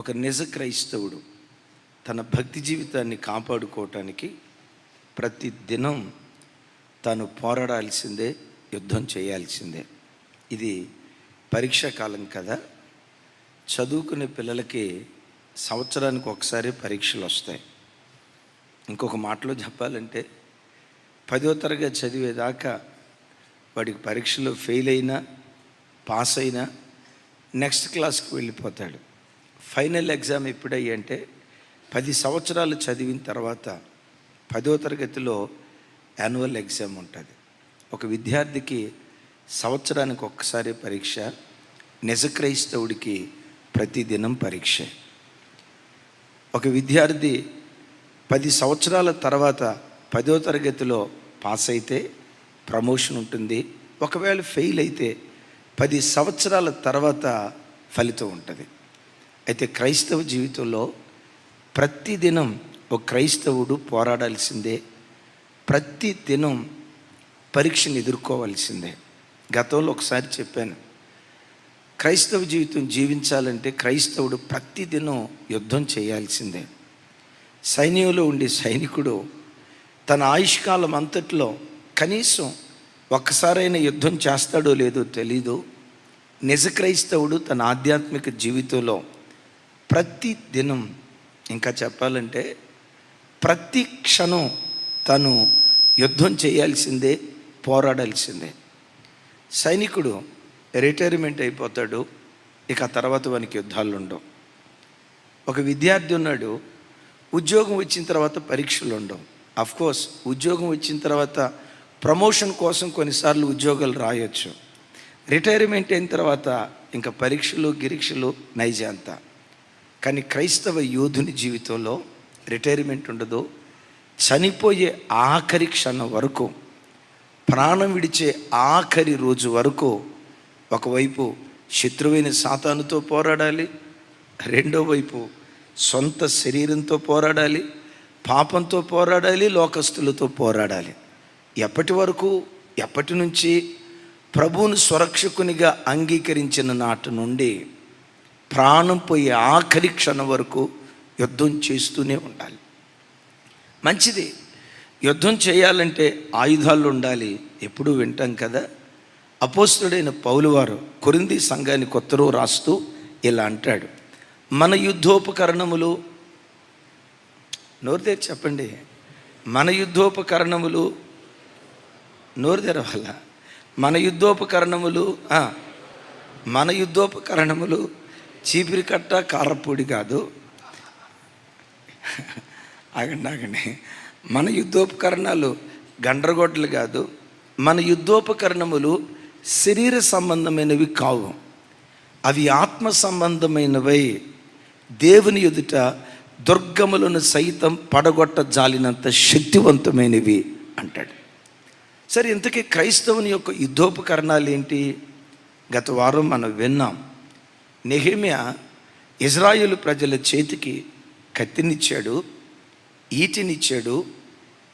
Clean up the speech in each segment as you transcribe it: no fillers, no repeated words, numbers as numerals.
ఒక నిజ క్రైస్తవుడు తన భక్తి జీవితాన్ని కాపాడుకోవటానికి ప్రతి దినం తాను పోరాడాల్సిందే, యుద్ధం చేయాల్సిందే. ఇది పరీక్షా కాలం కదా. చదువుకునే పిల్లలకి సంవత్సరానికి ఒకసారి పరీక్షలు వస్తాయి. ఇంకొక మాటలో చెప్పాలంటే 10వ తరగతి చదివేదాకా వాడికి పరీక్షలో ఫెయిల్ అయినా పాస్ అయినా నెక్స్ట్ క్లాస్కి వెళ్ళిపోతాడు. ఫైనల్ ఎగ్జామ్ ఎప్పుడయ్యంటే 10 సంవత్సరాలు చదివిన తర్వాత 10వ తరగతిలో యాన్యువల్ ఎగ్జామ్ ఉంటుంది. ఒక విద్యార్థికి సంవత్సరానికి ఒక్కసారి పరీక్ష, నిజ క్రైస్తవుడికి ప్రతిదినం పరీక్ష. ఒక విద్యార్థి 10 సంవత్సరాల తర్వాత 10వ తరగతిలో పాస్ అయితే ప్రమోషన్ ఉంటుంది. ఒకవేళ ఫెయిల్ అయితే 10 సంవత్సరాల తర్వాత ఫలితం ఉంటుంది. అయితే క్రైస్తవ జీవితంలో ప్రతిదినం ఒక క్రైస్తవుడు పోరాడాల్సిందే, ప్రతి దినం పరీక్షను ఎదుర్కోవాల్సిందే. గతంలో ఒకసారి చెప్పాను, క్రైస్తవ జీవితం జీవించాలంటే క్రైస్తవుడు ప్రతిదినం యుద్ధం చేయాల్సిందే. సైన్యంలో ఉండే సైనికుడు తన ఆయుష్కాలం అంతట్లో కనీసం ఒక్కసారైనా యుద్ధం చేస్తాడో లేదో తెలీదు. నిజ క్రైస్తవుడు తన ఆధ్యాత్మిక జీవితంలో ప్రతి దినం, ఇంకా చెప్పాలంటే ప్రతి క్షణం తను యుద్ధం చేయాల్సిందే, పోరాడాల్సిందే. సైనికుడు రిటైర్మెంట్ అయిపోతాడు, ఇక తర్వాత వానికి యుద్ధాలు ఉండవు. ఒక విద్యార్థి ఉన్నాడు, ఉద్యోగం వచ్చిన తర్వాత పరీక్షలు ఉండవు. అఫ్కోర్స్ ఉద్యోగం వచ్చిన తర్వాత ప్రమోషన్ కోసం కొన్నిసార్లు ఉద్యోగాలు రాయొచ్చు. రిటైర్మెంట్ అయిన తర్వాత ఇంకా పరీక్షలు గిరీక్షలు నైజాంత. కానీ క్రైస్తవ యోధుని జీవితంలో రిటైర్మెంట్ ఉండదు. చనిపోయే ఆఖరి క్షణం వరకు, ప్రాణం విడిచే ఆఖరి రోజు వరకు ఒకవైపు శత్రువైన సాతానుతో పోరాడాలి, రెండో వైపు సొంత శరీరంతో పోరాడాలి, పాపంతో పోరాడాలి, లోకస్తులతో పోరాడాలి. ఎప్పటి వరకు? ఎప్పటి నుంచి? ప్రభువును స్వరక్షకునిగా అంగీకరించిన నాటి నుండి ప్రాణం పోయే ఆఖరి క్షణం వరకు యుద్ధం చేస్తూనే ఉండాలి. మంచిది, యుద్ధం చేయాలంటే ఆయుధాలు ఉండాలి. ఎప్పుడూ వింటాం కదా. అపోస్తలుడైన పౌలు వారు కొరింథీ సంఘానికి ఉత్తరం రాస్తూ ఇలా అంటాడు, మన యుద్ధోపకరణములు, నోరు తెరిచి చెప్పండి, మన యుద్ధోపకరణములు, నోరు తెరవాల, మన యుద్ధోపకరణములు, మన యుద్ధోపకరణములు చీపిరి కట్ట కారపొడి కాదు. ఆగండి, మన యుద్ధోపకరణాలు గండ్రగొడ్డలు కాదు. మన యుద్ధోపకరణములు శరీర సంబంధమైనవి కావు, అవి ఆత్మ సంబంధమైనవై దేవుని ఎదుట దుర్గములను సైతం పడగొట్ట జాలినంత శక్తివంతమైనవి అంటాడు. సరే, ఇంతకీ క్రైస్తవుని యొక్క యుద్ధోపకరణాలు ఏంటి? గత వారం మనం విన్నాం. నెహెమ్యా ఇజ్రాయేలు ప్రజల చేతికి కత్తినిచ్చాడు, ఈటెనిచ్చాడు,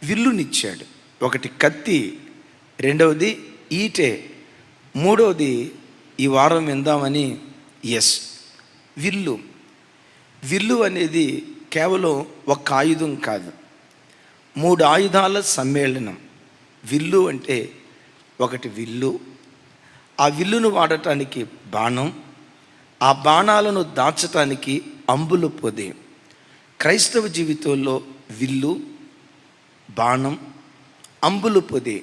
విల్లునిచ్చాడు. ఒకటి కత్తి, రెండవది ఈటె, మూడవది ఈ వారం విందామని విల్లు. విల్లు అనేది కేవలం ఒక ఆయుధం కాదు, 3 ఆయుధాల సమ్మేళనం. విల్లు అంటే ఒకటి విల్లు, ఆ విల్లును వాడటానికి బాణం, ఆ బాణాలను దాచటానికి అంబుల పొది. క్రైస్తవ జీవితంలో విల్లు, బాణం, అంబుల పొది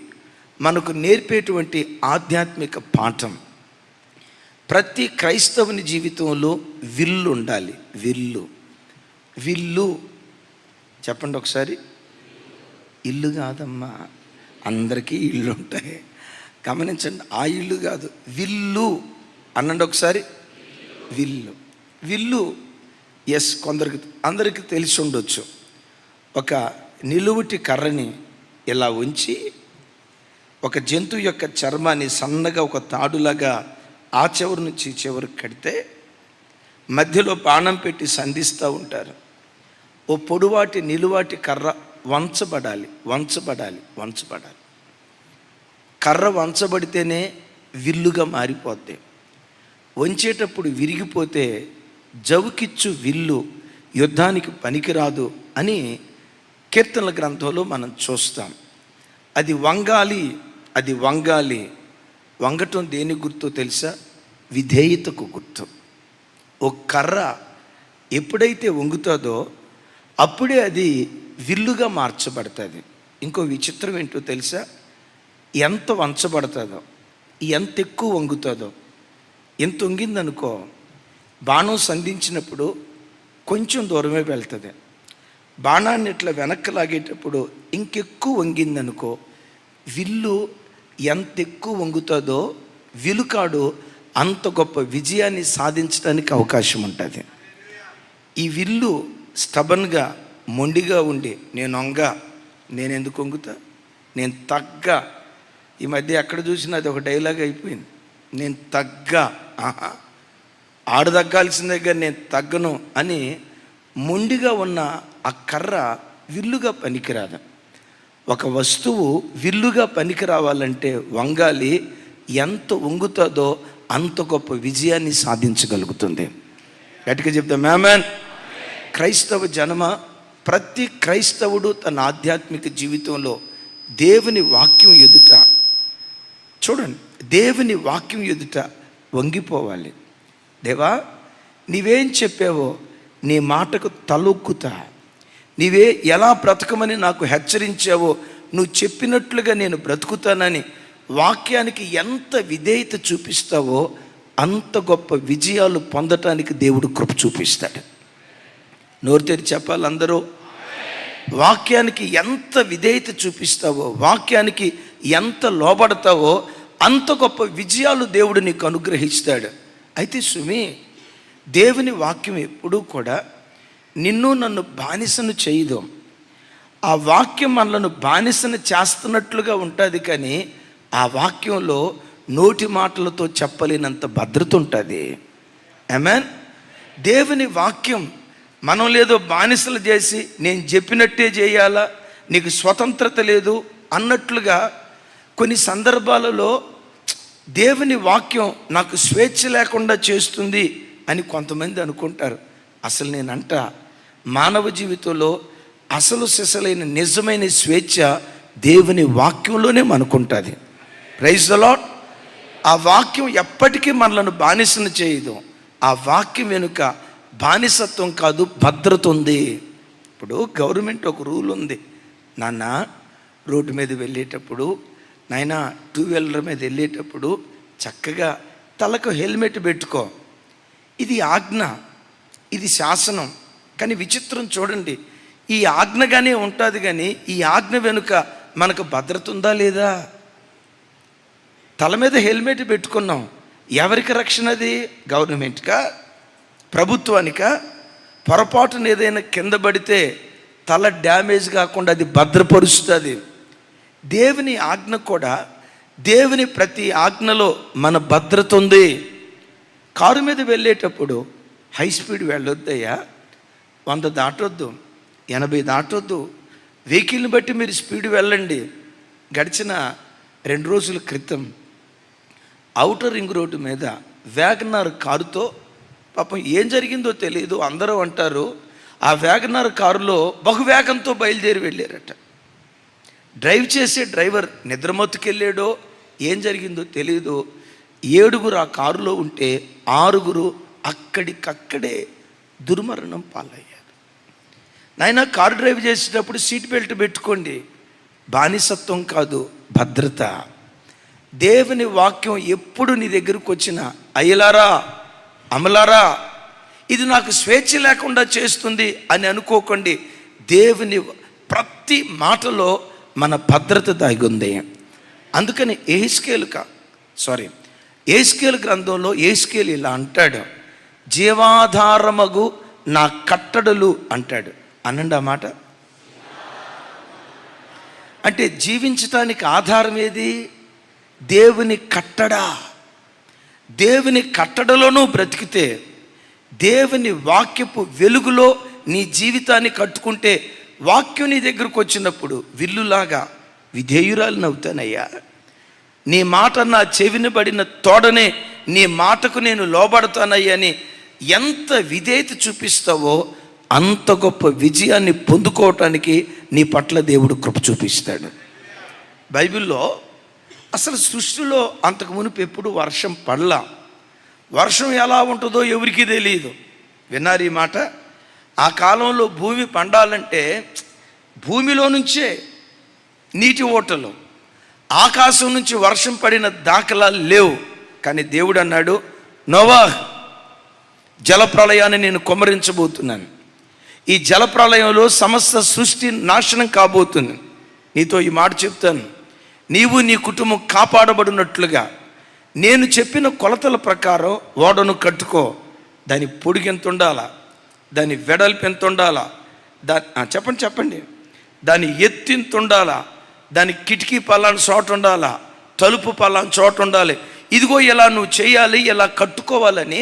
మనకు నేర్పేటువంటి ఆధ్యాత్మిక పాఠం. ప్రతి క్రైస్తవుని జీవితంలో విల్లు ఉండాలి. విల్లు, విల్లు చెప్పండి ఒకసారి. ఇల్లు కాదమ్మా, అందరికీ ఇల్లు ఉంటాయి, గమనించండి. ఆ ఇల్లు కాదు, విల్లు అనండి ఒకసారి. విల్లు, విల్లు కొందరికి, అందరికీ తెలిసి ఉండొచ్చు. ఒక నిలువుటి కర్రని ఇలా ఉంచి ఒక జంతువు యొక్క చర్మాన్ని సన్నగా ఒక తాడులాగా ఆ చివరి నుంచి చివరికి కడితే మధ్యలో బాణం పెట్టి సంధిస్తూ ఉంటారు. ఓ పొడువాటి నిలువాటి కర్ర వంచబడాలి. కర్ర వంచబడితేనే విల్లుగా మారిపోద్ది. వంచేటప్పుడు విరిగిపోతే జవుకిచ్చు విల్లు యుద్ధానికి పనికిరాదు అని కీర్తనల గ్రంథంలో మనం చూస్తాం. అది వంగాలి. వంగటం దేని గుర్తు తెలుసా? విధేయతకు గుర్తు. ఓ కర్ర ఎప్పుడైతే వంగుతుందో అప్పుడే అది విల్లుగా మార్చబడుతుంది. ఇంకో విచిత్రం ఏంటో తెలుసా? ఎంత వంచబడుతుందో, ఎంత ఎక్కువ వంగుతుందో, ఎంత వంగిందనుకో బాణం సంధించినప్పుడు కొంచెం దూరమే వెళ్తుంది. బాణాన్ని ఇట్లా వెనక్కి లాగేటప్పుడు ఇంకెక్కువ వంగిందనుకో విల్లు ఎంత ఎక్కువ వంగుతుందో విలుకాడు అంత గొప్ప విజయాన్ని సాధించడానికి అవకాశం ఉంటుంది. ఈ విల్లు స్టబన్గా మొండిగా ఉండి నేను ఎందుకు వంగుతా, నేను తగ్గా. ఈ మధ్య ఎక్కడ చూసినా అది ఒక డైలాగ్ అయిపోయింది. నేను తగ్గా, ఆడు తగ్గాల్సిందేగా నేను తగ్గను అని మొండిగా ఉన్న ఆ కర్ర విల్లుగా పనికిరాదు. ఒక వస్తువు విల్లుగా పనికి రావాలంటే వంగాలి. ఎంత వంగుతుందో అంత గొప్ప విజయాన్ని సాధించగలుగుతుంది. గట్టిగా చెప్తాం ఆమేన్. క్రైస్తవ జనమ, ప్రతి క్రైస్తవుడు తన ఆధ్యాత్మిక జీవితంలో దేవుని వాక్యం ఎదుట, చూడండి, దేవుని వాక్యం ఎదుట వంగిపోవాలి. దేవా, నీవేం చెప్పావో నీ మాటకు తలొక్కుతా, నీవే ఎలా బ్రతకమని నాకు హెచ్చరించావో నువ్వు చెప్పినట్లుగా నేను బ్రతుకుతానని వాక్యానికి ఎంత విధేయత చూపిస్తావో అంత గొప్ప విజయాలు పొందటానికి దేవుడు కృప చూపిస్తాడు. నోరు తెరిచి చెప్పాలి అందరూ. వాక్యానికి ఎంత విధేయత చూపిస్తావో, వాక్యానికి ఎంత లోబడతావో అంత గొప్ప విజయాలు దేవుడు నీకు అనుగ్రహిస్తాడు. అయితే సుమి, దేవుని వాక్యం ఎప్పుడూ కూడా నిన్ను నన్ను బానిసను చేయదు. ఆ వాక్యం మనలను బానిసను చేస్తున్నట్లుగా ఉంటుంది, కానీ ఆ వాక్యంలో నోటి మాటలతో చెప్పలేనంత భద్రత ఉంటుంది. ఆమేన్. దేవుని వాక్యం మనం లేదో బానిసలు చేసి నేను చెప్పినట్టే చేయాలా, నీకు స్వతంత్రత లేదు అన్నట్లుగా కొన్ని సందర్భాలలో దేవుని వాక్యం నాకు స్వేచ్ఛ లేకుండా చేస్తుంది అని కొంతమంది అనుకుంటారు. అసలు నేనంట మానవ జీవితంలో అసలు సిసలైన నిజమైన స్వేచ్ఛ దేవుని వాక్యంలోనే మనకుంటుంది. Praise the Lord. ఆ వాక్యం ఎప్పటికీ మనలను బానిసను చేయదు. ఆ వాక్యం వెనుక బానిసత్వం కాదు, భద్రత ఉంది. ఇప్పుడు గవర్నమెంట్ ఒక రూల్ ఉంది, నాన్న రోడ్డు మీద వెళ్ళేటప్పుడు, నాయన టూ వీలర్ మీద వెళ్ళేటప్పుడు చక్కగా తలకు హెల్మెట్ పెట్టుకో. ఇది ఆజ్ఞ, ఇది శాసనం. కానీ విచిత్రం చూడండి, ఈ ఆజ్ఞగానే ఉంటుంది, కానీ ఈ ఆజ్ఞ వెనుక మనకు భద్రత ఉందా లేదా? తల మీద హెల్మెట్ పెట్టుకున్నాం, ఎవరికి రక్షణ? అది గవర్నమెంట్కా, ప్రభుత్వానికా? పొరపాటున ఏదైనా కింద పడితే తల డ్యామేజ్ కాకుండా అది భద్రపరుస్తుంది. దేవుని ఆజ్ఞ కూడా, దేవుని ప్రతి ఆజ్ఞలో మన భద్రత ఉంది. కారు మీద వెళ్ళేటప్పుడు హై స్పీడ్ వెళ్ళొద్దయ్యా, 100 దాటొద్దు, 80 దాటొద్దు, వెహికల్ని బట్టి మీరు స్పీడ్ వెళ్ళండి. గడిచిన 2 రోజుల క్రితం ఔటర్ రింగ్ రోడ్డు మీద వ్యాగనార్ కారుతో, పాపం ఏం జరిగిందో తెలియదు, అందరూ అంటారు ఆ వ్యాగనార్ కారులో బహువేగంతో బయలుదేరి వెళ్ళారట. డ్రైవ్ చేసే డ్రైవర్ నిద్రమత్తుకెళ్ళాడో ఏం జరిగిందో తెలియదు. 7 ఆ కారులో ఉంటే 6 అక్కడికక్కడే దుర్మరణం పాలయ్యారు. నాయన, కారు డ్రైవ్ చేసేటప్పుడు సీట్ బెల్ట్ పెట్టుకోండి. బానిసత్వం కాదు, భద్రత. దేవుని వాక్యం ఎప్పుడు నీ దగ్గరకు వచ్చినా, అయ్యలారా, అమలారా, ఇది నాకు స్వేచ్ఛ లేకుండా చేస్తుంది అని అనుకోకండి. దేవుని ప్రతి మాటలో మన భద్రత దాగి ఉంది. అందుకని యెహెజ్కేలు గ్రంథంలో యెహెజ్కేలు ఇలా అంటాడు, జీవాధారమగు నా కట్టడలు అంటాడు. అనండి ఆ మాట. అంటే జీవించటానికి ఆధారం ఏది? దేవుని కట్టడా. దేవుని కట్టడలోనూ బ్రతికితే, దేవుని వాక్యపు వెలుగులో నీ జీవితాన్ని కట్టుకుంటే, వాక్యం నీ దగ్గరకు వచ్చినప్పుడు విల్లులాగా విధేయురాలను అవుతానయ్యా. నీ మాట నా చెవిని పడిన తోడనే నీ మాటకు నేను లోబడతానయ్యా అని ఎంత విధేయత చూపిస్తావో అంత గొప్ప విజయాన్ని పొందుకోవటానికి నీ పట్ల దేవుడు కృప చూపిస్తాడు. బైబిల్లో అసలు సృష్టిలో అంతకు మునుపు ఎప్పుడు వర్షం పడలా. వర్షం ఎలా ఉంటుందో ఎవరికీ తెలియదు. విన్నారు ఈ మాట? ఆ కాలంలో భూమి పండాలంటే భూమిలో నుంచే నీటి ఓటలు, ఆకాశం నుంచి వర్షం పడిన దాఖలాలు లేవు. కానీ దేవుడు అన్నాడు, నోవాహ్, జలప్రళయాన్ని నేను కుమ్మరించబోతున్నాను. ఈ జలప్రళయంలో సమస్త సృష్టి నాశనం కాబోతుంది. నీతో ఈ మాట చెప్తాను, నీవు నీ కుటుంబం కాపాడబడినట్లుగా నేను చెప్పిన కొలతల ప్రకారం ఓడను కట్టుకో. దాని పొడుగు ఎంత ఉండాలా, దాని వెడల్పు ఎంత ఉండాలా, చెప్పండి, దాని ఎత్తు ఎంత ఉండాలా, దాని కిటికీ పలానా చోట ఉండాలా, తలుపు పలానా చోట ఉండాలి. ఇదిగో ఇలా నువ్వు చేయాలి, ఇలా కట్టుకోవాలని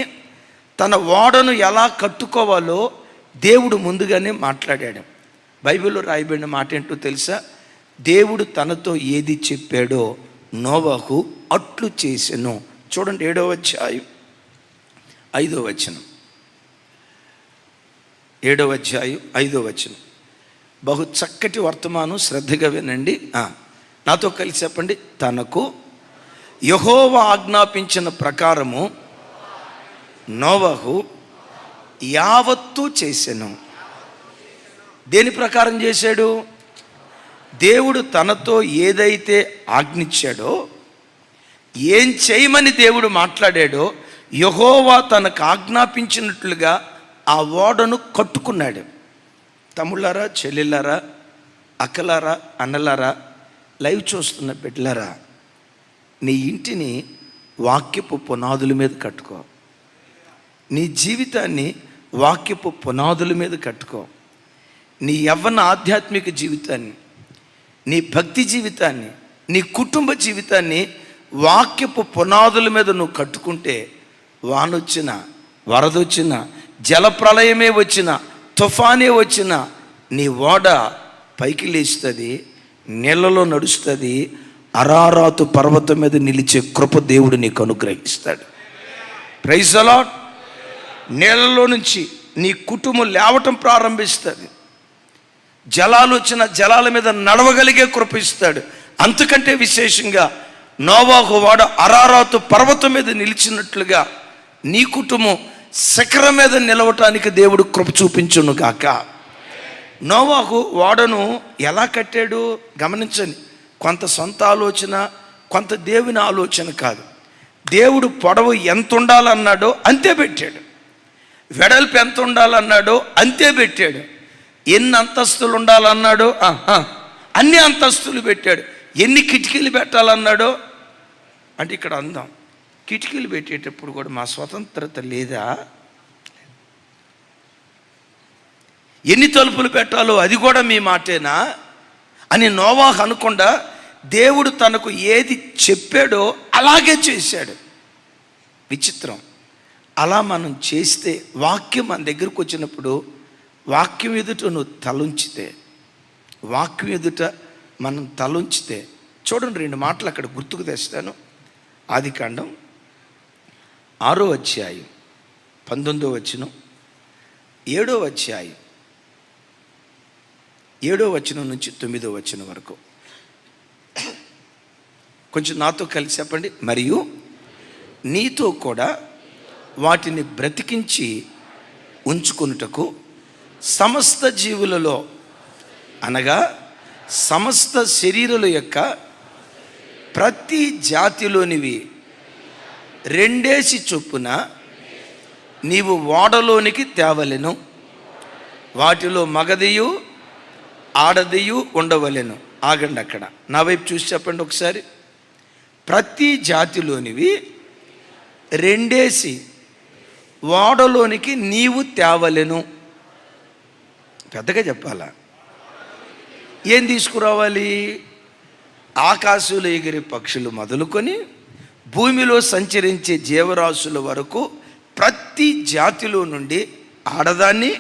తన ఓడను ఎలా కట్టుకోవాలో దేవుడు ముందుగానే మాట్లాడాడు. బైబిల్లో రాయబడిన మాట ఏంటో తెలుసా? దేవుడు తనతో ఏది చెప్పాడో నోవహు అట్లు చేసెను. చూడండి 7వ అధ్యాయం 5వ వచనం. 7వ అధ్యాయం 5వ వచనం. బహు చక్కటి వర్తమానం, శ్రద్ధగా వినండి. నాతో కలిసి చెప్పండి. తనకు యెహోవా ఆజ్ఞాపించిన ప్రకారము నోవహు యావత్తు చేసెను. దేని ప్రకారం చేశాడు? దేవుడు తనతో ఏదైతే ఆజ్ఞించాడో, ఏం చేయమని దేవుడు మాట్లాడాడో యెహోవా తనకు ఆజ్ఞాపించినట్లుగా ఆ ఓడను కట్టుకున్నాడు. తమ్ముళ్ళారా, చెల్లెళ్ళారా, అక్కలారా, అన్నలారా, లైవ్ చూస్తున్న బిడ్డలారా, నీ ఇంటిని వాక్యపు పునాదుల మీద కట్టుకో. నీ జీవితాన్ని వాక్యపు పునాదుల మీద కట్టుకో. నీ యవ్వన ఆధ్యాత్మిక జీవితాన్ని, నీ భక్తి జీవితాన్ని, నీ కుటుంబ జీవితాన్ని వాక్యపు పునాదుల మీద నువ్వు కట్టుకుంటే వానొచ్చినా, వరదొచ్చినా, జలప్రళయమే వచ్చినా, తుఫానే వచ్చినా నీ ఓడ పైకి లేస్తుంది, నీళ్ళలో నడుస్తుంది. అరారాతు పర్వతం మీద నిలిచే కృప దేవుడు నీకు అనుగ్రహిస్తాడు. Praise the Lord. నీళ్ళలో నుంచి నీ కుటుంబం లేవటం ప్రారంభిస్తుంది. జలాలు వచ్చిన జలాల మీద నడవగలిగే కృప ఇస్తాడు. అంతకంటే విశేషంగా నోవాహు వాడు అరారాతు పర్వతం మీద నిలిచినట్లుగా నీ కుటుంబం శిఖరం మీద నిలవటానికి దేవుడు కృప చూపించును గాక. నోవాహు వాడను ఎలా కట్టాడు గమనించండి. కొంత సొంత ఆలోచన, కొంత దేవుని ఆలోచన కాదు. దేవుడు పొడవు ఎంత ఉండాలన్నాడో అంతే పెట్టాడు, వెడల్పు ఎంత ఉండాలన్నాడో అంతే పెట్టాడు, ఎన్ని అంతస్తులు ఉండాలన్నాడో అన్ని అంతస్తులు పెట్టాడు, ఎన్ని కిటికీలు పెట్టాలన్నాడో. అంటే ఇక్కడ అందాం, కిటికీలు పెట్టేటప్పుడు కూడా మా స్వతంత్రత లేదా? ఎన్ని తలుపులు పెట్టాలో అది కూడా మీ మాటేనా అని నోవాహు అనకుండా దేవుడు తనకు ఏది చెప్పాడో అలాగే చేశాడు. విచిత్రం. అలా మనం చేస్తే, వాక్యం మన దగ్గరకు వచ్చినప్పుడు వాక్యం ఎదుట నువ్వు తలుంచితే, వాక్యం ఎదుట మనం తలుంచితే, చూడండి 2 మాటలు అక్కడ గుర్తుకు తెస్తాను. ఆదికాండం 6వ అధ్యాయం 19వ వచనం, 7వ అధ్యాయం 7వ వచనం నుంచి 9వ వచనం వరకు. కొంచెం నాతో కలిసి చెప్పండి. మరియు నీతో కూడా వాటిని బ్రతికించి ఉంచుకొనుటకు సమస్త జీవులలో, అనగా సమస్త శరీరుల యొక్క ప్రతి జాతిలోనివి 2 చొప్పున నీవు ఓడలోనికి తేవలెను. వాటిలో మగదియు ఆడదియు ఉండవలెను. ఆగండి అక్కడ, నా వైపు చూసి చెప్పండి ఒకసారి. ప్రతి జాతిలోనివి 2 ఓడలోనికి నీవు తేవలెను. పెద్దగా చెప్పాలా? ఏం తీసుకురావాలి? ఆకాశంలో ఎగిరే పక్షులు మొదలుకొని భూమిలో సంచరించే జీవరాశుల వరకు ప్రతి జాతిలో నుండి ఆడదాన్ని,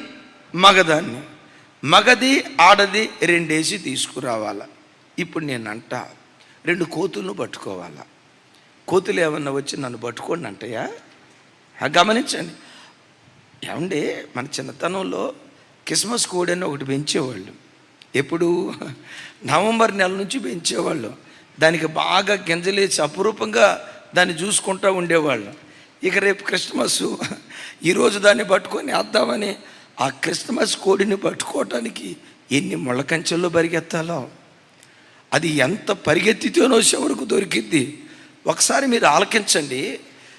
మగదాన్ని, మగది ఆడది 2 తీసుకురావాలా. ఇప్పుడు నేనంట 2 కోతులను పట్టుకోవాలా. కోతులు ఏమన్నా వచ్చి నన్ను పట్టుకోండి అంటాయా? గమనించండి. ఏమండి, మన చిన్నతనంలో క్రిస్మస్ కోడి అని ఒకటి పెంచేవాళ్ళు. ఎప్పుడు? నవంబర్ నెల నుంచి పెంచేవాళ్ళు. దానికి బాగా గింజలేసి అపురూపంగా దాన్ని చూసుకుంటూ ఉండేవాళ్ళు. ఇక రేపు క్రిస్మస్, ఈరోజు దాన్ని పట్టుకొని వేద్దామని ఆ క్రిస్మస్ కోడిని పట్టుకోవటానికి ఎన్ని ముళ్ళకంచెల్లో పరిగెత్తాలో, అది ఎంత పరిగెత్తితేనో చివరకు దొరికిద్ది. ఒకసారి మీరు ఆలకించండి.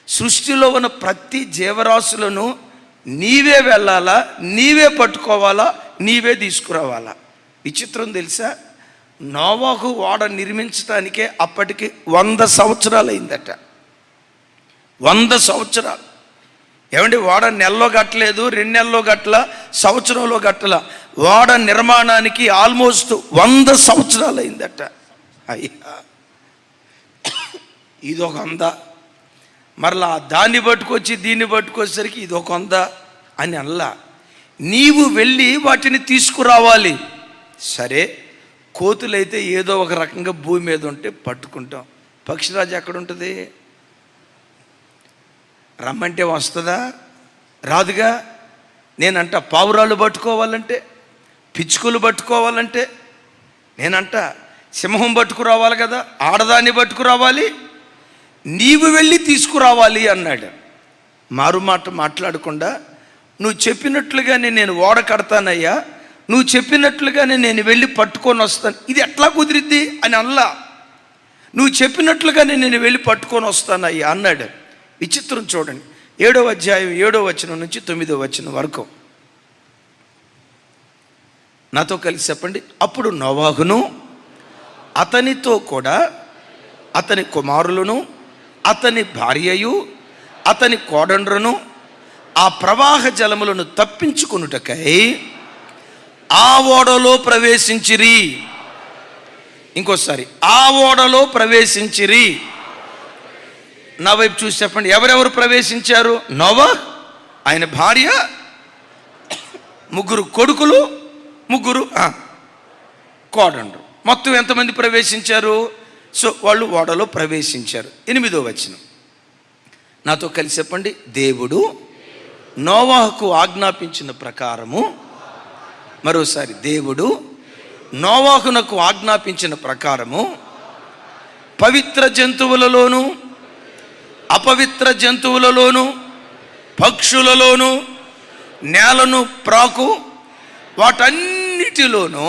సృష్టిలో ఉన్న ప్రతి జీవరాశులను నీవే వెళ్ళాలా, నీవే పట్టుకోవాలా, నీవే తీసుకురావాలా? విచిత్రం తెలుసా? నోవాహు ఓడ నిర్మించడానికే అప్పటికి 100 సంవత్సరాలు అయిందట. 100 సంవత్సరాలు. ఏమండి, ఓడ నెలలో కట్టలేదు, 2 నెలల్లో కట్టల, సంవత్సరంలో కట్టల. ఓడ నిర్మాణానికి ఆల్మోస్ట్ 100 సంవత్సరాలు అయిందట. అయ్యా, ఇదొక 100, మరలా దాన్ని పట్టుకొచ్చి దీన్ని పట్టుకొచ్చేసరికి ఇదొక 100 అని అల్లా. నీవు వెళ్ళి వాటిని తీసుకురావాలి. సరే, కోతులైతే ఏదో ఒక రకంగా భూమి మీద ఉంటే పట్టుకుంటాం. పక్షిరాజు ఎక్కడ ఉంటుంది? రమ్మంటే వస్తుందా? రాదుగా. నేనంట పావురాలు పట్టుకోవాలంటే, పిచ్చుకలు పట్టుకోవాలంటే, నేనంట సింహం పట్టుకురావాలి కదా, ఆడదాన్ని పట్టుకురావాలి, నీవు వెళ్ళి తీసుకురావాలి అన్నాడు. మారుమాట మాట్లాడకుండా, నువ్వు చెప్పినట్లుగానే నేను ఓడ కడతానయ్యా, నువ్వు చెప్పినట్లుగానే నేను వెళ్ళి పట్టుకొని వస్తాను. ఇది ఎట్లా కుదిరిద్ది అని అల్లా. నువ్వు చెప్పినట్లుగానే నేను వెళ్ళి పట్టుకొని వస్తానయ్యా అన్నాడు. విచిత్రం చూడండి. 7వ అధ్యాయం 7వ వచనం నుంచి 9వ వచనం వరకు నాతో కలిసి చెప్పండి. అప్పుడు నోవాహును అతనితో కూడా అతని కుమారులను అతని భార్యయు అతని కోడండ్రును ఆ ప్రవాహ జలములను తప్పించుకొనుటకై ఆ ఓడలో ప్రవేశించిరి. ఇంకోసారి, ఆ ఓడలో ప్రవేశించిరి. నా వైపు చూసి చెప్పండి, ఎవరెవరు ప్రవేశించారు? నోవాహు, ఆయన భార్య, 3 కొడుకులు, 3 కోడండ్రు. మొత్తం ఎంతమంది ప్రవేశించారు? సో వాళ్ళు ఓడలో ప్రవేశించారు. 8వ వచనం నాతో కలిసి చెప్పండి. దేవుడు నోవాహుకు ఆజ్ఞాపించిన ప్రకారము, మరోసారి, దేవుడు నోవాహునకు ఆజ్ఞాపించిన ప్రకారము పవిత్ర జంతువులలోను అపవిత్ర జంతువులలోను పక్షులలోను నేలను ప్రాకు వాటన్నిటిలోనూ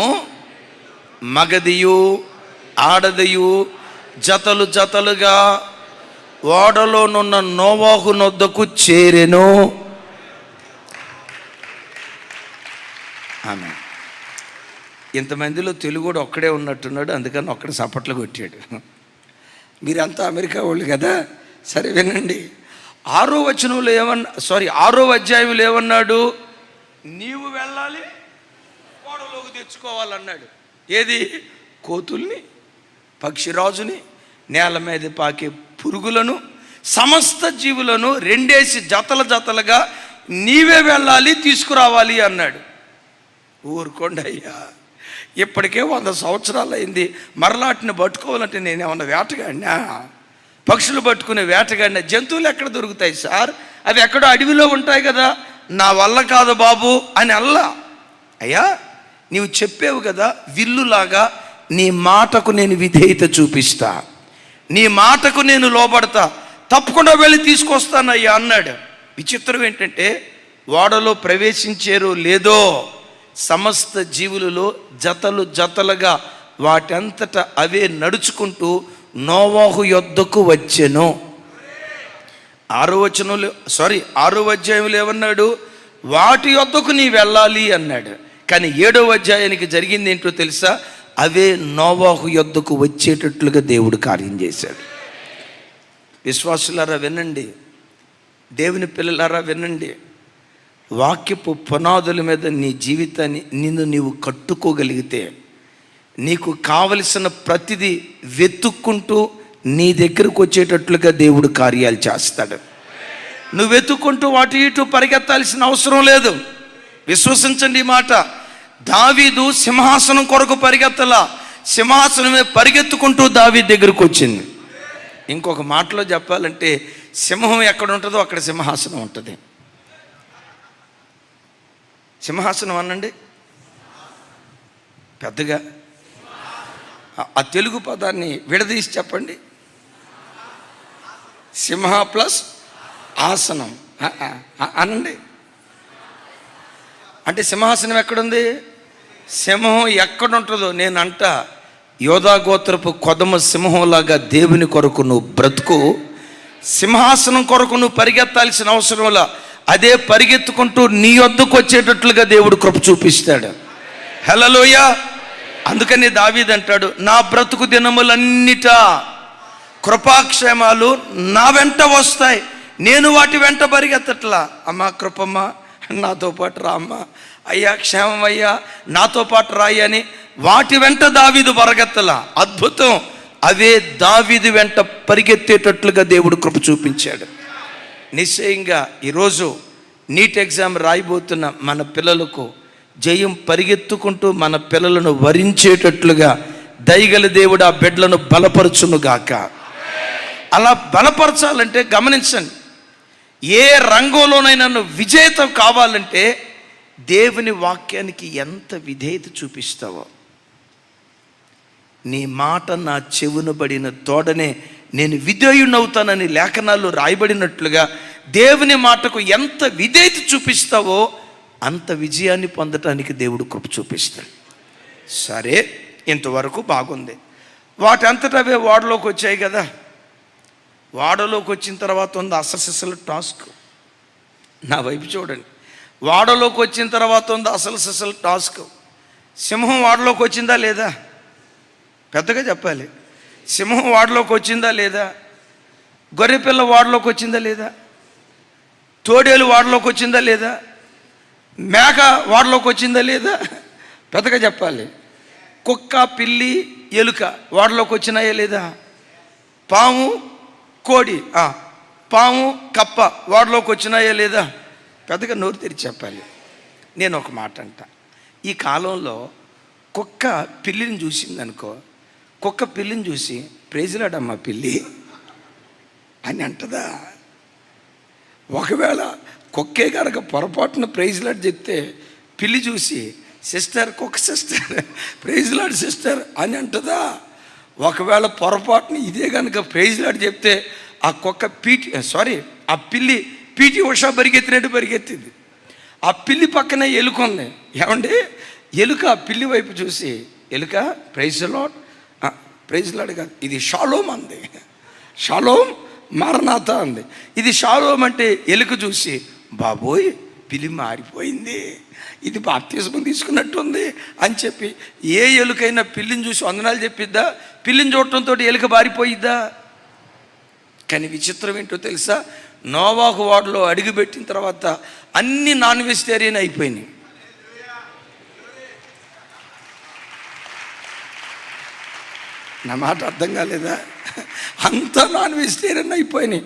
మగదియు ఆడదియు జతలు జతలుగా ఓడలోనున్న నోవాహు నొద్దకు చేరెను. ఆమె. ఇంతమందిలో తెలుగుడు ఒక్కడే ఉన్నట్టున్నాడు, అందుకని ఒక్కడే చప్పట్లు కొట్టాడు. మీరంతా అమెరికా వాళ్ళు కదా. సరే వినండి. 6వ వచనంలో 6వ అధ్యాయంలో ఏమన్నాడు? నీవు వెళ్ళాలి, ఓడలోకి తెచ్చుకోవాలన్నాడు. ఏది? కోతుల్ని, పక్షిరాజుని, నేల మీద పాకే పురుగులను, సమస్త జీవులను 2 జతల జతలుగా నీవే వెళ్ళాలి, తీసుకురావాలి అన్నాడు. ఊరుకోండి అయ్యా, ఇప్పటికే 100 సంవత్సరాలు అయింది. మరలాటిని పట్టుకోవాలంటే నేనేమన్నా వేటగాడినా? పక్షులు పట్టుకునే వేటగాడినా? జంతువులు ఎక్కడ దొరుకుతాయి సార్? అవి ఎక్కడో అడవిలో ఉంటాయి కదా. నా వల్ల కాదు బాబు అని అల్లా. అయ్యా, నీవు చెప్పేవు కదా, విల్లులాగా నీ మాటకు నేను విధేయత చూపిస్తా, నీ మాటకు నేను లోబడతా, తప్పకుండా వెళ్ళి తీసుకొస్తానయ్యా అన్నాడు. విచిత్రం ఏంటంటే, ఓడలో ప్రవేశించారో లేదో, సమస్త జీవులలో జతలు జతలుగా వాటంతట అవే నడుచుకుంటూ నోవాహు యొద్దకు వచ్చెను. 6వ అధ్యాయంలో ఏమన్నాడు? వాటి యొద్దకు నీ వెళ్ళాలి అన్నాడు. కానీ 7వ అధ్యాయానికి జరిగింది ఏంటో తెలుసా? అవే నోవాహు యొద్దకు వచ్చేటట్లుగా దేవుడు కార్యం చేశాడు. విశ్వాసులారా వినండి, దేవుని పిల్లలారా వినండి. వాక్యపు పునాదుల మీద నీ జీవితాన్ని నీవు కట్టుకోగలిగితే, నీకు కావలసిన ప్రతిదీ వెతుక్కుంటూ నీ దగ్గరకు వచ్చేటట్లుగా దేవుడు కార్యాలు చేస్తాడు. నువ్వు వెతుక్కుంటూ అటు ఇటు పరిగెత్తాల్సిన అవసరం లేదు. విశ్వసించండి ఈ మాట. దావీదు సింహాసనం కొరకు పరిగెత్తలా, సింహాసనమే పరిగెత్తుకుంటూ దావీదు దగ్గరకు వచ్చింది. ఇంకొక మాటలో చెప్పాలంటే, సింహం ఎక్కడ ఉంటుందో అక్కడ సింహాసనం ఉంటుంది. సింహాసనం అనండి పెద్దగా. ఆ తెలుగు పదాన్ని విడదీసి చెప్పండి. సింహ ప్లస్ ఆసనం అనండి. అంటే సింహాసనం ఎక్కడుంది? సింహం ఎక్కడుంటుందో నేను అంట, యోధా గోత్రపు కొదమ సింహంలాగా దేవుని కొరకు నువ్వు బ్రతుకు. సింహాసనం కొరకు నువ్వు పరిగెత్తాల్సిన అవసరంలా అదే పరిగెత్తుకుంటూ నీ వద్దకు వచ్చేటట్లుగా దేవుడు కృప చూపిస్తాడు. హల్లెలూయ. అందుకని దావీదు అంటాడు, నా బ్రతుకు దినములన్నిటా కృపాక్షేమాలు నా వెంట వస్తాయి, నేను వాటి వెంట పరిగెత్తట్లా. అమ్మా కృపమ్మ నాతో పాటు రా, అమ్మ అయ్యా క్షేమం అయ్యా నాతో పాటు రాయి అని వాటి వెంట దావీదు పరిగెత్తలా. అద్భుతం, అవే దావీదు వెంట పరిగెత్తేటట్లుగా దేవుడు కృప చూపించాడు. నిశ్చయంగా ఈరోజు నీట్ ఎగ్జామ్ రాయబోతున్న మన పిల్లలకు జయం పరిగెత్తుకుంటూ మన పిల్లలను వరించేటట్లుగా దయగల దేవుడు ఆ బిడ్డలను బలపరచునుగాక. అలా బలపరచాలంటే గమనించండి, ఏ రంగంలోనైనా నువ్వు విజేతం కావాలంటే దేవుని వాక్యానికి ఎంత విధేయత చూపిస్తావో. నీ మాట నా చెవున పడిన తోడనే నేను విధేయునవుతానని లేఖనాల్లో రాయబడినట్లుగా దేవుని మాటకు ఎంత విధేయత చూపిస్తావో అంత విజయాన్ని పొందటానికి దేవుడు కృప చూపిస్తాడు. సరే, ఇంతవరకు బాగుంది. వాటి అంతటా అవే వాడలోకి వచ్చాయి కదా. వాడలోకి వచ్చిన తర్వాత ఉంది అసలు టాస్క్. నా వైపు చూడండి. వాడలోకి వచ్చిన తర్వాత ఉంది అసలు టాస్క్. సింహం వాడలోకి వచ్చిందా లేదా? పెద్దగా చెప్పాలి. సింహం వాడలోకి వచ్చిందా లేదా? గొర్రెపిల్ల వాడలోకి వచ్చిందా లేదా? తోడేలు వాడలోకి వచ్చిందా లేదా? మేక వాడలోకి వచ్చిందా లేదా? పెద్దగా చెప్పాలి. కుక్క, పిల్లి, ఎలుక వాడలోకి వచ్చినాయా లేదా? పాము, కోడి, పాము, కప్ప వాడలోకి వచ్చినాయా లేదా? పెద్దగా నోరు తెరిచి చెప్పాలి. నేను ఒక మాట అంట, ఈ కాలంలో కుక్క పిల్లిని చూసిందనుకో, కుక్క పిల్లిని చూసి ప్రైజ్లాడమ్మా పిల్లి అని అంటదా? ఒకవేళ కుక్కే కనుక పొరపాటున ప్రైజ్లాడ్ చెప్తే పిల్లి చూసి సిస్టర్, కుక్క సిస్టర్, ప్రైజ్లాడ్ సిస్టర్ అని అంటదా? ఒకవేళ పొరపాటున ఇదే కనుక ప్రైజ్లాడ్ చెప్తే ఆ కుక్క ఆ పిల్లి పీటీ ఉషా పరిగెత్తినట్టు పరిగెత్తింది. ఆ పిల్లి పక్కనే ఎలుక ఉంది. ఏమండి, ఎలుక ఆ పిల్లి వైపు చూసి, ఎలుక ప్రైజ్ లాడ్ కాదు, ఇది షాలోమ్ అంది. షాలోమ్ మారనాథ అంది. ఇది షాలోమ్ అంటే ఎలుక చూసి, బాబోయ్ పిల్లి మారిపోయింది, ఇది బాప్తిస్మం తీసుకున్నట్టుంది అని చెప్పి, ఏ ఎలుకైనా పిల్లిని చూసి వందనాలు చెప్పిద్దా? పిల్లిని చూడటంతో ఎలుక బారిపోయిద్దా? కానీ విచిత్రం ఏంటో తెలుసా? నోవాహు వాడలో అడుగుపెట్టిన తర్వాత అన్ని నాన్ వెజిటేరియన్ అయిపోయినాయి. నా మాట అర్థం కాలేదా? అంతా నాన్ వెజిటేరియన్ అయిపోయినాయి.